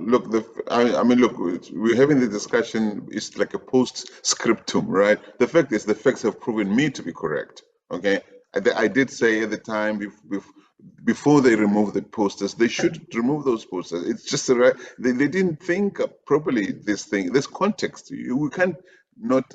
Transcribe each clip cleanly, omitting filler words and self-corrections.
look, I mean, look, we're having the discussion. It's like a post-scriptum, right? The fact is, the facts have proven me to be correct. Okay, I did say at the time, before they remove the posters, they should remove those posters. It's just they didn't think properly. This context. We can't not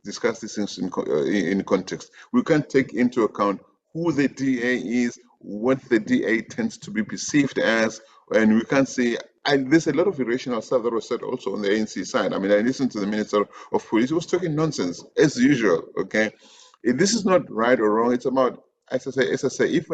discuss these things in context. We can't take into account who the DA is, what the DA tends to be perceived as, and we can't say. And there's a lot of irrational stuff that was said also on the ANC side. I mean, I listened to the Minister of Police; he was talking nonsense as usual. Okay, this is not right or wrong. It's about, as I say, if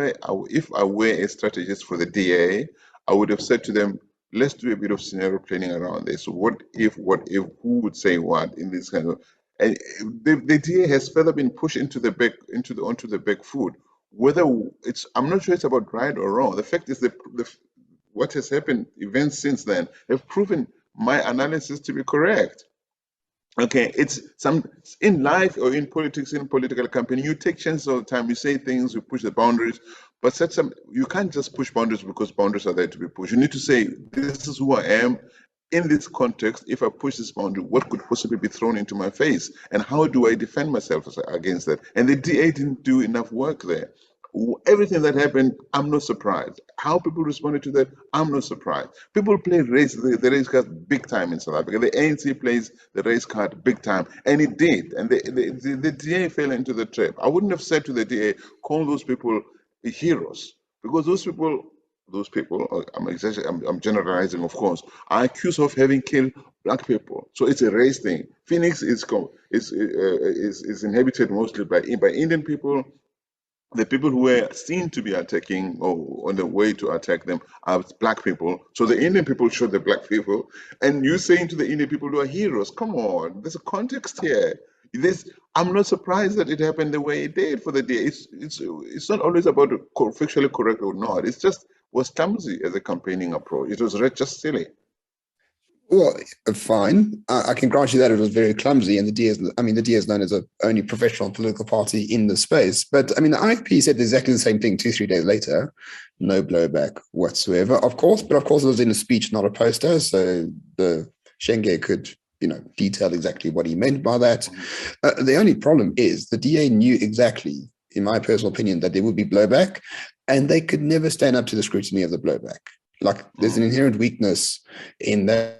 I were a strategist for the DA, I would have said to them, let's do a bit of scenario planning around this. What if, who would say what in this kind of, and the DA has further been pushed into the back, onto the back foot. Whether I'm not sure it's about right or wrong. The fact is what has happened, events since then, have proven my analysis to be correct. Okay, it's in life or in politics, in political campaign, you take chances all the time. You say things, you push the boundaries, but you can't just push boundaries because boundaries are there to be pushed. You need to say, this is who I am. In this context, if I push this boundary, what could possibly be thrown into my face? And how do I defend myself against that? And the DA didn't do enough work there. Everything that happened, I'm not surprised. How people responded to that, I'm not surprised. People play the race card big time in South Africa. The ANC plays the race card big time, and it did. And the DA fell into the trap. I wouldn't have said to the DA, call those people heroes, because those people, I'm generalizing, of course, are accused of having killed black people. So it's a race thing. Phoenix is inhabited mostly by Indian people. The people who were seen to be attacking or on the way to attack them are black people. So the Indian people shot the black people, and you're saying to the Indian people who are heroes, come on, there's a context here. I'm not surprised that it happened the way it did for the day. It's not always about factually correct or not. It's just was clumsy as a campaigning approach. It was just silly. Well, fine. I can grant you that it was very clumsy, and the DA is known as the only professional political party in the space. But I mean, the IFP said exactly the same thing 2-3 days later. No blowback whatsoever, of course. But of course, it was in a speech, not a poster. So the Shenge could, detail exactly what he meant by that. The only problem is the DA knew exactly, in my personal opinion, that there would be blowback, and they could never stand up to the scrutiny of the blowback. Like, there's an inherent weakness in that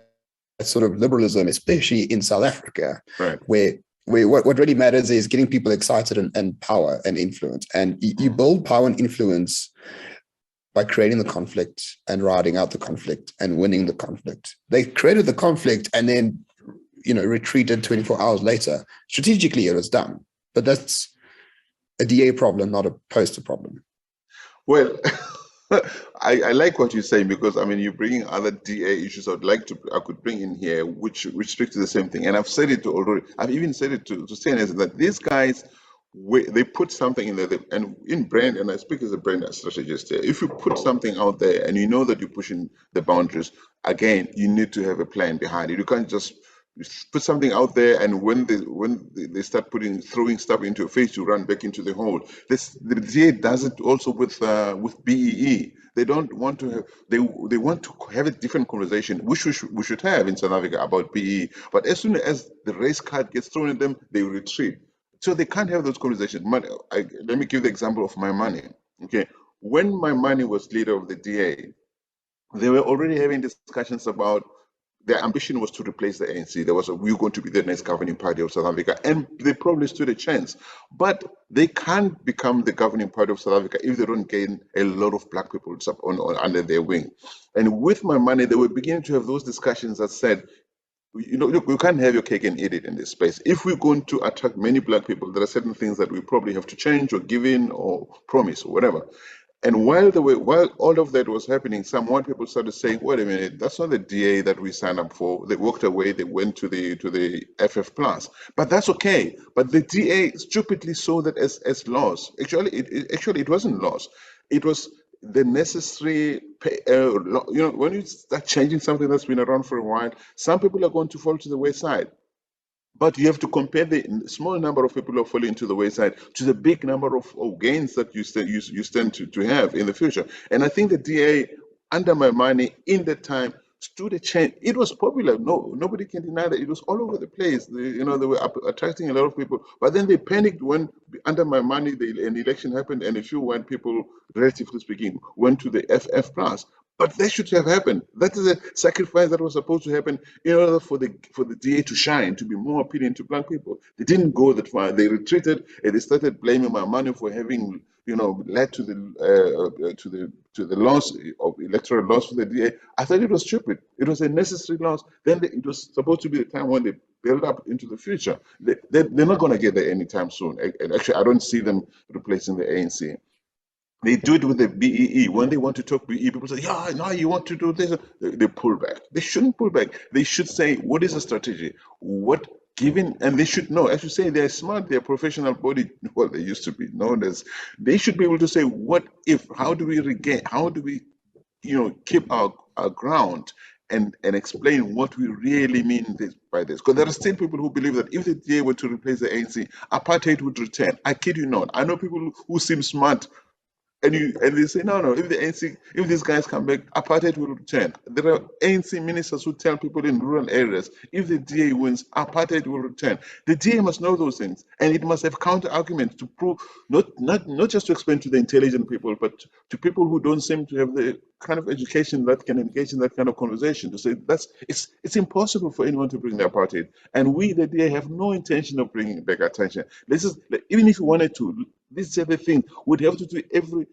sort of liberalism, especially in South Africa, right, where what really matters is getting people excited and power and influence. And you build power and influence by creating the conflict and riding out the conflict and winning the conflict. They created the conflict and then, retreated 24 hours later. Strategically, it was done. But that's a DA problem, not a poster problem. Well, I like what you're saying, because I mean, you're bringing other DA issues I could bring in here, which speak to the same thing. And I've said it already. I've even said it to CNS that these guys, they put something in there, and in brand, and I speak as a brand strategist here. If you put something out there and you know that you're pushing the boundaries, again, you need to have a plan behind it. You can't just put something out there, and when they start throwing stuff into your face, you run back into the hole. The DA does it also with BEE. They don't want to have. They want to have a different conversation, which we should have in South Africa about BEE. But as soon as the race card gets thrown at them, they retreat. So they can't have those conversations. Let me give the example of My Money. Okay, when My Money was leader of the DA, they were already having discussions about. Their ambition was to replace the ANC. We were going to be the next governing party of South Africa, and they probably stood a chance. But they can't become the governing party of South Africa if they don't gain a lot of black people under their wing. And with My Money, they were beginning to have those discussions that said, look, we can't have your cake and eat it in this space. If we're going to attract many black people, there are certain things that we probably have to change or give in or promise or whatever. And while all of that was happening, some white people started saying, "Wait a minute, that's not the DA that we signed up for." They walked away. They went to the FF plus, but that's okay. But the DA stupidly saw that as loss. Actually, it wasn't loss. It was the necessary. When you start changing something that's been around for a while, some people are going to fall to the wayside. But you have to compare the small number of people who are falling to the wayside to the big number of gains that you stand to have in the future. And I think the DA, under My Money, in that time, stood a chance. It was popular. No, nobody can deny that. It was all over the place. They were attracting a lot of people. But then they panicked when, under my money, an election happened, and a few white people, relatively speaking, went to the FF plus. But that should have happened. That is a sacrifice that was supposed to happen in order for the DA to shine, to be more appealing to black people. They didn't go that far. They retreated, and they started blaming my money for having, led to the loss of electoral loss for the DA. I thought it was stupid. It was a necessary loss. Then it was supposed to be the time when they build up into the future. They're not going to get there anytime soon. And actually, I don't see them replacing the ANC. They do it with the BEE. When they want to talk BEE, people say, yeah, no, you want to do this. They pull back. They shouldn't pull back. They should say, what is the strategy? And they should know, as you say, they're smart, they're professional body. Well, they used to be known as, they should be able to say, what if, how do we keep our ground and explain what we really mean by this. Because there are still people who believe that if the DA were to replace the ANC, apartheid would return. I kid you not. I know people who seem smart, and they say, no, if the ANC, if these guys come back, apartheid will return. There are ANC ministers who tell people in rural areas, if the DA wins, apartheid will return. The DA must know those things, and it must have counter arguments to prove, not just to explain to the intelligent people, but to people who don't seem to have the kind of education that can engage in that kind of conversation, to say it's impossible for anyone to bring the apartheid, and we, the DA, have no intention of bringing back attention. Even if we wanted to, this is the thing. We'd have to do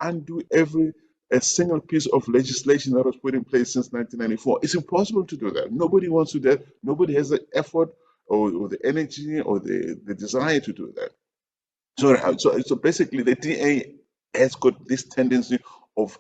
undo every a single piece of legislation that was put in place since 1994. It's impossible to do that. Nobody wants to do that. Nobody has the effort or the energy or the desire to do that. So basically, the DA has got this tendency of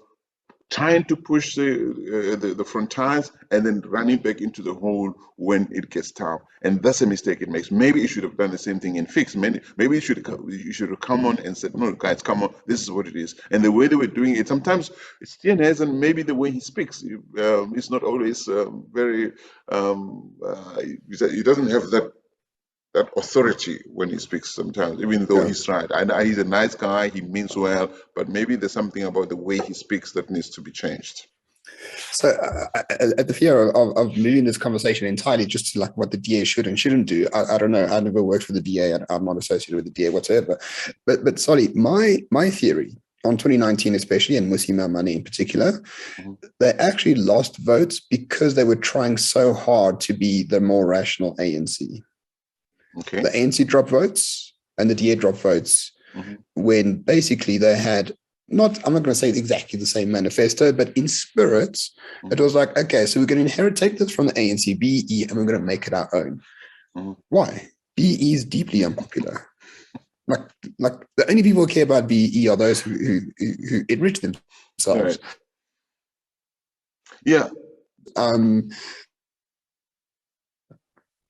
trying to push the frontiers and then running back into the hole when it gets tough, and that's a mistake it makes. Maybe it should have done the same thing in fix. Maybe you should have come on and said, no, guys, come on, this is what it is. And the way they were doing it, sometimes Stian has, and maybe the way he speaks, it's not always very. He doesn't have that authority when he speaks sometimes, even though he's right. He's a nice guy, he means well, but maybe there's something about the way he speaks that needs to be changed. So at the fear of moving this conversation entirely just to like what the DA should and shouldn't do, I don't know. I never worked for the DA. I'm not associated with the DA whatsoever. But sorry, my theory on 2019 especially, and Musi Maimane in particular, they actually lost votes because they were trying so hard to be the more rational ANC. Okay. The ANC dropped votes and the DA dropped votes when basically they had I'm not going to say exactly the same manifesto, but in spirit, it was like, okay, so we're going to inherit this from the ANC, BE, and we're going to make it our own. Why? BE is deeply unpopular. Like the only people who care about BE are those who enrich themselves. Right. Yeah.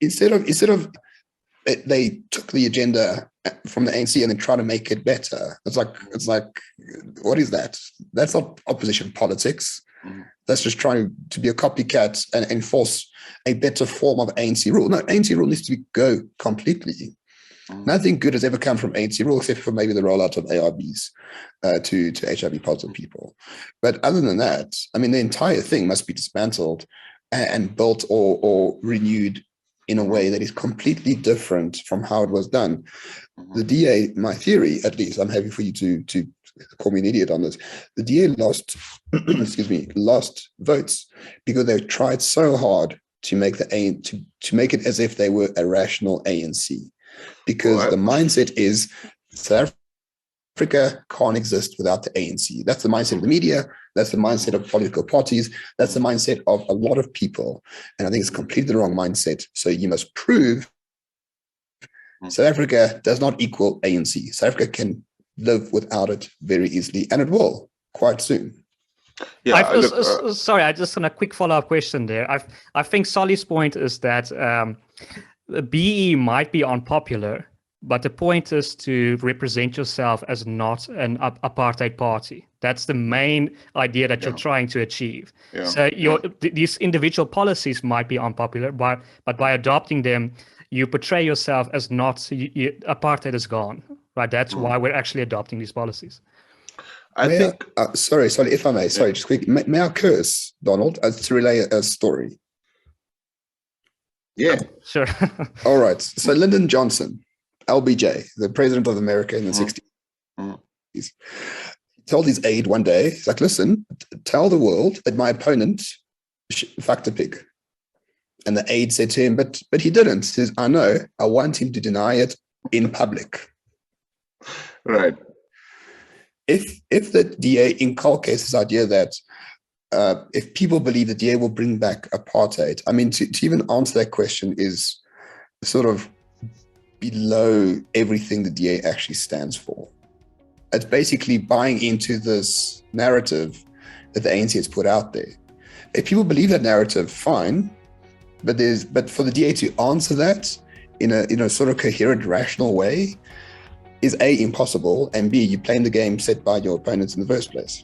Instead of they took the agenda from the ANC and then try to make it better. It's like, what is that? That's not opposition politics. That's just trying to be a copycat and enforce a better form of ANC rule. No, ANC rule needs to go completely. Nothing good has ever come from ANC rule except for maybe the rollout of ARBs to HIV positive people. But other than that, I mean, the entire thing must be dismantled and built or renewed in a way that is completely different from how it was done. The DA, my theory, at least, I'm happy for you to call me an idiot on this. The DA lost, lost votes because they tried so hard to make to make it as if they were a rational ANC. Because the mindset is South Africa can't exist without the ANC. That's the mindset of the media. That's the mindset of political parties. That's the mindset of a lot of people. And I think it's completely the wrong mindset. So you must prove South Africa does not equal ANC. South Africa can live without it very easily, and it will quite soon. Yeah, sorry, I just on a quick follow-up question there. I think Solly's point is that the BE might be unpopular, but the point is to represent yourself as not an apartheid party. That's the main idea that you're trying to achieve. So these individual policies might be unpopular, but by adopting them, you portray yourself as not, apartheid is gone, right? That's why we're actually adopting these policies. I think. Sorry, if I may. Sorry, just quick. May I curse, Donald, to relay a story? Yeah. Sure. All right. So Lyndon Johnson, LBJ, the president of America in the 60s, he told his aide one day, he's like, listen, tell the world that my opponent fucked a pig. And the aide said to him, but he didn't. He says, I know. I want him to deny it in public. Right. If the DA inculcates this idea that if people believe the DA will bring back apartheid, I mean, to even answer that question is sort of below everything the DA actually stands for. It's basically buying into this narrative that the ANC has put out there. If people believe that narrative, fine. But for the DA to answer that in a sort of coherent, rational way is A, impossible, and B, you're playing the game set by your opponents in the first place.